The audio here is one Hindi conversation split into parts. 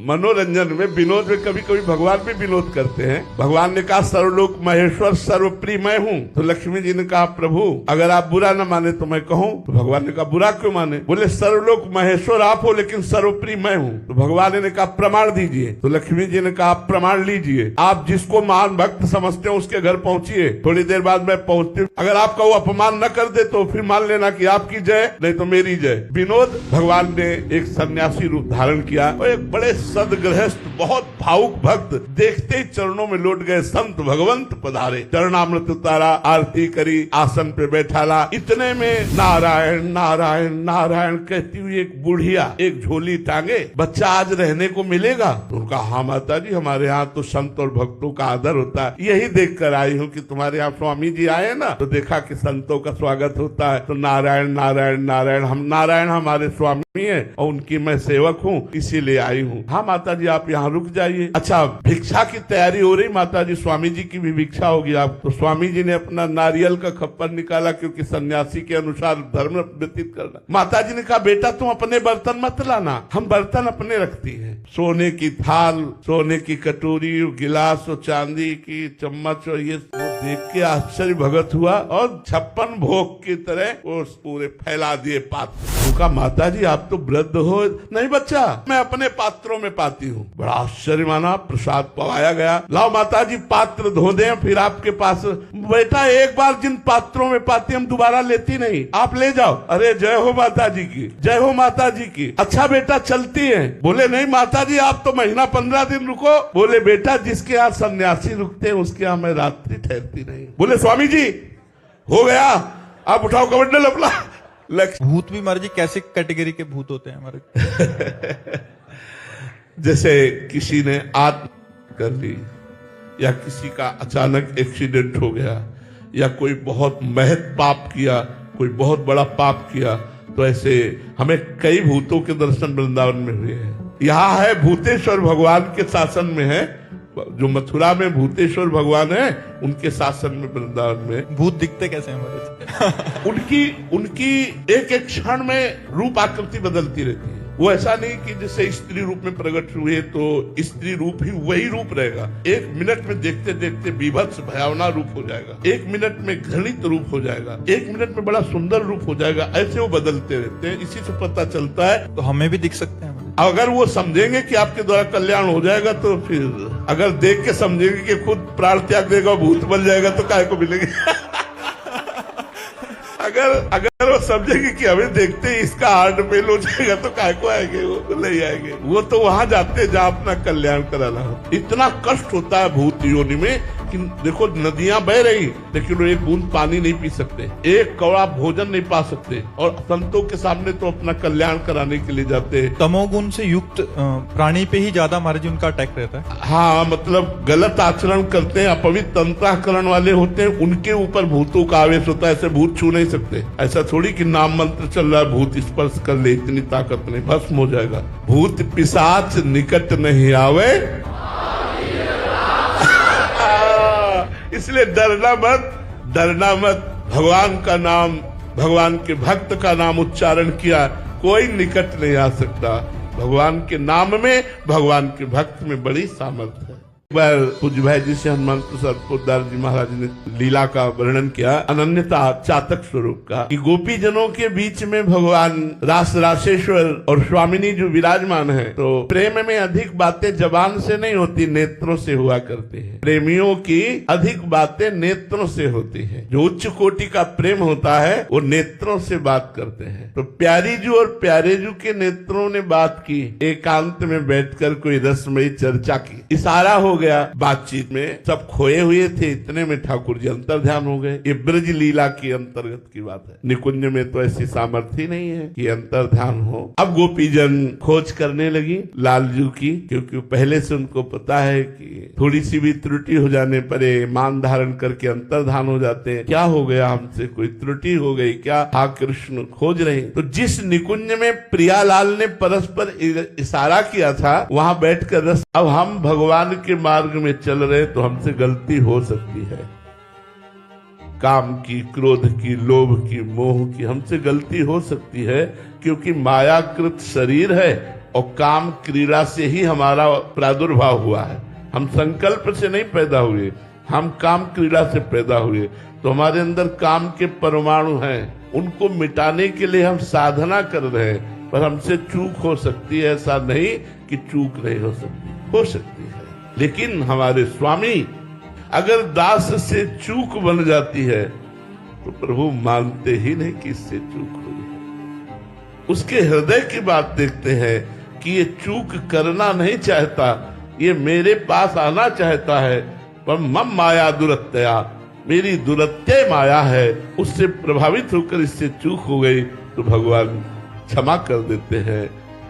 मनोरंजन में, विनोद में कभी कभी भगवान भी विनोद करते हैं। भगवान ने कहा सर्वलोक महेश्वर सर्वप्रिय मैं हूँ। तो लक्ष्मी जी ने कहा प्रभु अगर आप बुरा न माने तो मैं कहूँ। तो भगवान ने कहा बुरा क्यों माने? बोले सर्वलोक महेश्वर आप हो लेकिन सर्वप्रिय मैं हूँ। तो भगवान ने कहा प्रमाण दीजिए। तो लक्ष्मी जी ने कहा प्रमाण लीजिए, आप जिसको महान भक्त समझते हो उसके घर पहुंचिए, थोड़ी देर बाद मैं पहुंचती हूँ। अगर आपका वो अपमान न कर दे तो फिर मान लेना कि आपकी जय नहीं तो मेरी जय। विनोद भगवान ने एक सन्यासी रूप धारण किया और एक बड़े सदगृहस्थ बहुत भावुक भक्त देखते ही चरणों में लौट गए। संत भगवंत पधारे, चरणामृत उतारा, आरती करी, आसन पे बैठाला। इतने में नारायण नारायण नारायण कहती हुई एक बुढ़िया एक झोली टांगे, बच्चा आज रहने को मिलेगा? तो उनका हाँ माता जी हमारे यहाँ तो संत और भक्तों का आदर होता है, यही देख कर आई हूँ कि तुम्हारे यहाँ स्वामी जी आए ना तो देखा कि संतों का स्वागत होता है। तो नारायण नारायण नारायण, हम नारायण हमारे स्वामी है और उनकी मैं सेवक हूँ इसीलिए आई हूँ। हाँ माता जी आप यहाँ रुक जाइए। अच्छा भिक्षा की तैयारी हो रही माता जी, स्वामी जी की भी भिक्षा होगी आप। तो स्वामी जी ने अपना नारियल का खप्पर निकाला क्योंकि सन्यासी के अनुसार धर्म व्यतीत करना। माता जी ने कहा बेटा तुम अपने बर्तन मत लाना, हम बर्तन अपने रखती हैं। सोने की थाल, सोने की कटोरी, गिलास और चांदी की चम्मच और ये देख के आश्चर्य भगत हुआ और 56 भोग की तरह वो पूरे फैला दिए पात्र। उनका माता जी आप तो वृद्ध हो। नहीं बच्चा मैं अपने पात्रों में पाती हूँ। बड़ा आश्चर्य माना, प्रसाद पवाया गया। लाओ माता जी पात्र धो दें फिर आपके पास। बेटा एक बार जिन पात्रों में पाती हम दोबारा लेती नहीं, आप ले जाओ। अरे जय हो माता जी की, जय हो माता जी की। अच्छा बेटा चलती है? बोले नहीं माता जी आप तो महीना 15 दिन रुको। बोले बेटा जिसके यहाँ सन्यासी रुकते हैं उसके यहाँ मैं रात्रि ठहरती नहीं। बोले स्वामी जी हो गया, आप उठाओ कमंडल अपना। भूत भी महाराज जी कैसे कैटेगरी के भूत होते हैं हमारे? जैसे किसी ने आत्महत्या कर ली या किसी का अचानक एक्सीडेंट हो गया या कोई बहुत महत पाप किया, कोई बहुत बड़ा पाप किया, तो ऐसे हमें कई भूतों के दर्शन वृंदावन में हुए हैं। यहाँ है भूतेश्वर भगवान के शासन में है, जो मथुरा में भूतेश्वर भगवान है उनके शासन में वृंदावन में। भूत दिखते कैसे हैं हमारे? उनकी एक एक क्षण में रूप आकृति बदलती रहती है। वो ऐसा नहीं कि जैसे स्त्री रूप में प्रकट हुए तो स्त्री रूप ही वही रूप रहेगा। एक मिनट में देखते देखते बीभत्स भयावना रूप हो जाएगा, एक मिनट में घृणित रूप हो जाएगा, एक मिनट में बड़ा सुंदर रूप हो जाएगा। ऐसे वो बदलते रहते हैं। इसी से पता चलता है। तो हमें भी दिख सकते हैं? अगर वो समझेंगे कि आपके द्वारा कल्याण हो जाएगा तो फिर, अगर देख के समझेंगे कि खुद प्राण त्याग देगा भूत बन जाएगा तो काहे को मिलेंगे? अगर वो समझेंगे कि हमें देखते ही इसका हार्ट फेल हो जाएगा तो काहे को आएंगे? वो नहीं आएंगे। वो तो वहां जाते हैं जहाँ अपना कल्याण कराना हो। इतना कष्ट होता है भूत योनि में कि देखो नदियां बह रही लेकिन वो एक बूंद पानी नहीं पी सकते, एक कौड़ा भोजन नहीं पा सकते और संतों के सामने तो अपना कल्याण कराने के लिए जाते हैं। तमोगुण से युक्त प्राणी पे ही ज्यादा महाराज जी उनका अटैक रहता है। हाँ मतलब गलत आचरण करते हैं, अपवित्र अंतःकरण वाले होते हैं, उनके ऊपर भूतों का आवेश होता है। ऐसे भूत छू नहीं सकते। ऐसा थोड़ी कि नाम मंत्र चल रहा है भूत स्पर्श कर ले, इतनी ताकत नहीं, भस्म हो जाएगा। भूत पिशाच निकट नहीं आवे, इसलिए डरना मत, डरना मत। भगवान का नाम, भगवान के भक्त का नाम उच्चारण किया, कोई निकट नहीं आ सकता। भगवान के नाम में, भगवान के भक्त में बड़ी सामर्थ्य है। पूज्य भाई जी से हनुमान प्रसाद पोद्दार जी महाराज ने लीला का वर्णन किया, अनन्यता चातक स्वरूप का, कि गोपी जनों के बीच में भगवान रास रासेश्वर और स्वामिनी जो विराजमान है, तो प्रेम में अधिक बातें जबान से नहीं होती, नेत्रों से हुआ करती है। प्रेमियों की अधिक बातें नेत्रों से होती है। जो उच्च कोटि का प्रेम होता है वो नेत्रों से बात करते हैं। तो प्यारी जू और प्यारे जू के नेत्रों ने बात की, एकांत में बैठकर कोई रसमयी चर्चा की। इशारा हो गया बातचीत में, सब खोए हुए थे, इतने में ठाकुर जी अंतर ध्यान हो गए। ये ब्रज लीला की अंतर्गत की बात है। निकुंज में तो ऐसी सामर्थ्य नहीं है कि अंतर ध्यान हो। अब गोपीजन खोज करने लगी लालजू की, क्योंकि पहले से उनको पता है कि थोड़ी सी भी त्रुटि हो जाने पर मान धारण करके अंतर्धान हो जाते हैं। क्या हो गया, हमसे कोई त्रुटि हो गई क्या? हा कृष्ण खोज रहे। तो जिस निकुंज में प्रियालाल ने परस्पर इशारा किया था वहां बैठकर रस, अब हम भगवान के मार्ग में चल रहे तो हमसे गलती हो सकती है। काम की, क्रोध की, लोभ की, मोह की हमसे गलती हो सकती है, क्योंकि मायाकृत शरीर है और काम क्रीड़ा से ही हमारा प्रादुर्भाव हुआ है। हम संकल्प से नहीं पैदा हुए, हम काम क्रीड़ा से पैदा हुए। तो हमारे अंदर काम के परमाणु हैं, उनको मिटाने के लिए हम साधना कर रहे हैं, पर हमसे चूक हो सकती है। ऐसा नहीं कि चूक नहीं हो सकती है। लेकिन हमारे स्वामी अगर दास से चूक बन जाती है तो प्रभु मानते ही नहीं कि इससे चूक हुई है। उसके हृदय की बात देखते हैं कि ये चूक करना नहीं चाहता, ये मेरे पास आना चाहता है, पर मम माया दुरत्या, मेरी दुरत्य माया है, उससे प्रभावित होकर इससे चूक हो गई तो भगवान क्षमा कर देते हैं।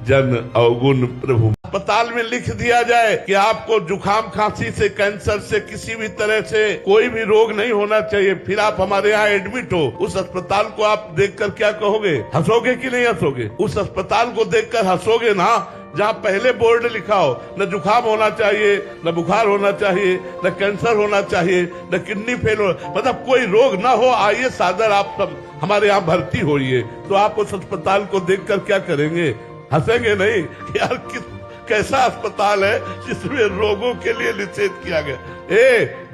जन अवगुण प्रभु। अस्पताल में लिख दिया जाए कि आपको जुकाम खांसी से, कैंसर से, किसी भी तरह से कोई भी रोग नहीं होना चाहिए, फिर आप हमारे यहाँ एडमिट हो, उस अस्पताल को आप देखकर क्या कहोगे? हंसोगे कि नहीं हंसोगे? उस अस्पताल को देखकर हंसोगे ना, जहाँ पहले बोर्ड लिखा हो न जुकाम होना चाहिए, न बुखार होना चाहिए, न कैंसर होना चाहिए, न किडनी फेल हो, मतलब कोई रोग ना हो, आइए सादर आप सब हमारे यहाँ भर्ती होइए। तो आप उस अस्पताल को देखकर क्या करेंगे? हंसेंगे नहीं? यार कैसा अस्पताल है जिसमें रोगों के लिए निषेध किया गया।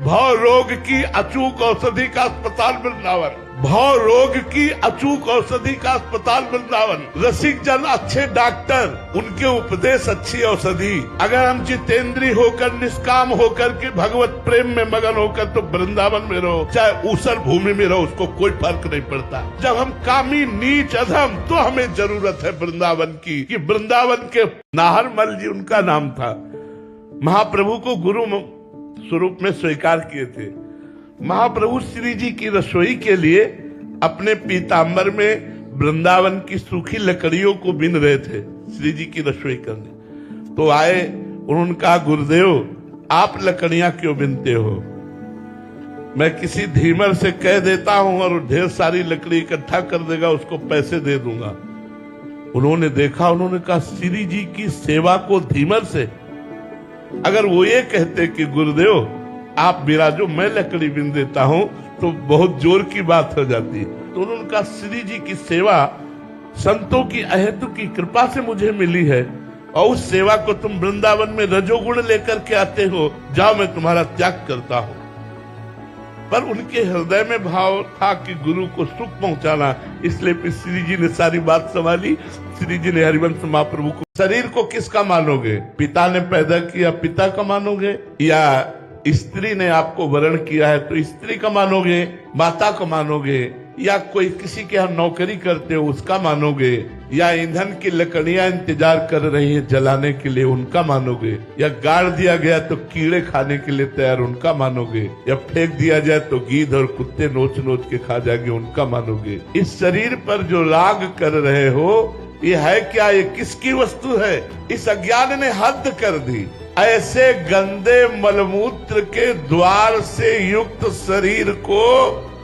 भव रोग की अचूक औषधि का अस्पताल वृंदावन, भव रोग की अचूक औषधि का अस्पताल वृंदावन। रसिक जन अच्छे डॉक्टर, उनके उपदेश अच्छी औषधि। अगर हम जितेंद्री होकर, निष्काम होकर के भगवत प्रेम में मगन होकर तो वृंदावन में रहो, चाहे ऊसर भूमि में रहो, उसको कोई फर्क नहीं पड़ता। जब हम कामी नीच अधम, तो हमें जरूरत है वृंदावन की। कि वृंदावन के नाहरमल जी उनका नाम था, महाप्रभु को गुरु स्वरूप में स्वीकार किए थे। महाप्रभु श्री जी की रसोई के लिए अपने पीताम्बर में वृंदावन की सूखी लकड़ियों को बिन रहे थे श्री जी की रसोई करने। तो आए, उन्होंने कहा, गुरुदेव आप लकड़ियां क्यों बिनते हो? मैं किसी धीमर से कह देता हूं और ढेर सारी लकड़ी इकट्ठा कर देगा, उसको पैसे दे दूंगा। उन्होंने देखा, उन्होंने कहा, श्री जी की सेवा को धीमर से, अगर वो ये कहते कि गुरुदेव आप बिराजो, मैं लकड़ी बिन देता हूं, तो बहुत जोर की बात हो जाती। तो उन्होंने कहा, श्री जी की सेवा संतों की अहेतु की कृपा से मुझे मिली है, और उस सेवा को तुम वृंदावन में रजोगुण लेकर के आते हो, जाओ मैं तुम्हारा त्याग करता हूं। पर उनके हृदय में भाव था कि गुरु को सुख पहुंचाना, इसलिए फिर श्री जी ने सारी बात संभाली। श्री जी ने हरिवंश महाप्रभु को, शरीर को किसका मानोगे? पिता ने पैदा किया, पिता का मानोगे, या स्त्री ने आपको वरण किया है तो स्त्री का मानोगे, माता का मानोगे, या कोई किसी के यहाँ नौकरी करते हो उसका मानोगे, या ईंधन की लकड़ियां इंतजार कर रही है जलाने के लिए उनका मानोगे, या गाड़ दिया गया तो कीड़े खाने के लिए तैयार उनका मानोगे, या फेंक दिया जाए तो गीध और कुत्ते नोच नोच के खा जाएंगे उनका मानोगे? इस शरीर पर जो राग कर रहे हो, ये है क्या? ये किसकी वस्तु है? इस अज्ञान ने हद कर दी। ऐसे गंदे मलमूत्र के द्वार से युक्त शरीर को,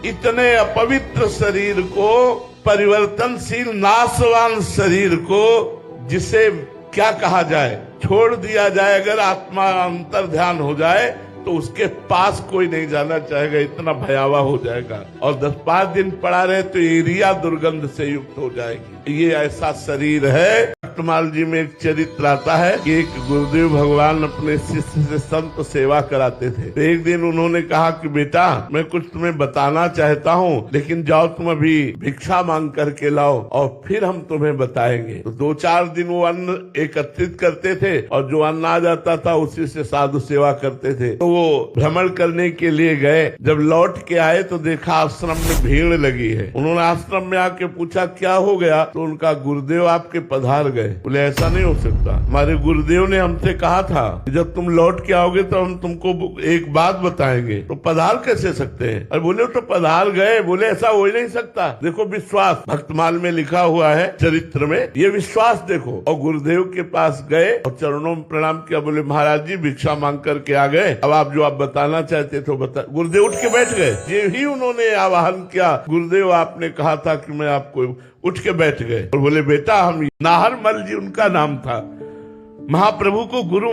इतने अपवित्र शरीर को, परिवर्तनशील नाशवान शरीर को, जिसे क्या कहा जाए, छोड़ दिया जाए। अगर आत्मा अंतर ध्यान हो जाए तो उसके पास कोई नहीं जाना चाहेगा, इतना भयावह हो जाएगा। और 10-5 दिन पड़ा रहे तो एरिया दुर्गंध से युक्त हो जाएगी। ये ऐसा शरीर है। रत्नमाल जी में एक चरित्र आता है कि एक गुरुदेव भगवान अपने शिष्य से संत सेवा कराते थे। तो एक दिन उन्होंने कहा कि बेटा, मैं कुछ तुम्हें बताना चाहता हूँ, लेकिन जाओ तुम अभी भिक्षा मांग करके लाओ और फिर हम तुम्हें बताएंगे। तो 2-4 दिन वो अन्न एकत्रित करते थे और जो अन्न आ जाता था उसी से साधु सेवा करते थे। तो वो भ्रमण करने के लिए गए। जब लौट के आए तो देखा आश्रम में भीड़ लगी है। उन्होंने आश्रम में आके पूछा क्या हो गया? तो उनका, गुरुदेव आपके पधार गए। बोले ऐसा नहीं हो सकता, हमारे गुरुदेव ने हमसे कहा था कि जब तुम लौट के आओगे तो हम तुमको एक बात बताएंगे। तो पधार कैसे सकते हैं? और बोले तो पधार गए। बोले ऐसा हो ही नहीं सकता। देखो विश्वास भक्तमाल में लिखा हुआ है, चरित्र में, ये विश्वास देखो। और गुरुदेव के पास गए और चरणों में प्रणाम किया। बोले महाराज जी भिक्षा मांग करके आ गए, अब आप जो आप बताना चाहते तो बता। गुरुदेव उठ के बैठ गए। ये ही उन्होंने आवाहन किया, गुरुदेव आपने कहा था कि मैं आपको, उठ के बैठ गए और बोले बेटा, हम नाहरमल जी उनका नाम था, महाप्रभु को गुरु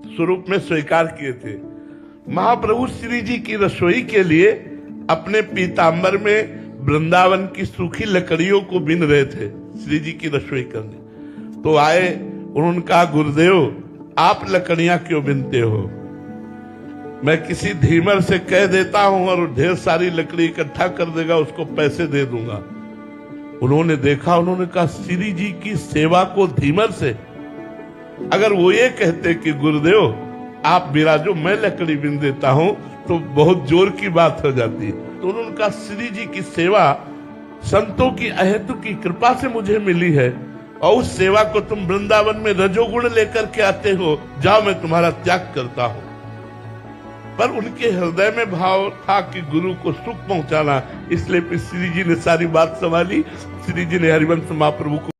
स्वरूप में स्वीकार किए थे। महाप्रभु श्री जी की रसोई के लिए अपने पीताम्बर में वृंदावन की सूखी लकड़ियों को बिन रहे थे श्री जी की रसोई करने। तो आए, उन्होंने कहा गुरुदेव आप लकड़ियां क्यों बिनते हो, मैं किसी धीमर से कह देता हूं और ढेर सारी लकड़ी इकट्ठा कर देगा, उसको पैसे दे दूंगा। उन्होंने देखा, उन्होंने कहा श्री जी की सेवा को धीमर से, अगर वो ये कहते कि गुरुदेव आप बिराजो मैं लकड़ी बिन देता हूं तो बहुत जोर की बात हो जाती। तो उन्होंने कहा श्री जी की सेवा संतों की अहेतु की कृपा से मुझे मिली है और उस सेवा को तुम वृंदावन में रजोगुण लेकर के आते हो, जाओ मैं तुम्हारा त्याग करता हूं। पर उनके हृदय में भाव था कि गुरु को सुख पहुंचाना, इसलिए श्री जी ने सारी बात संभाली। श्री जी ने हरिवंश महाप्रभु को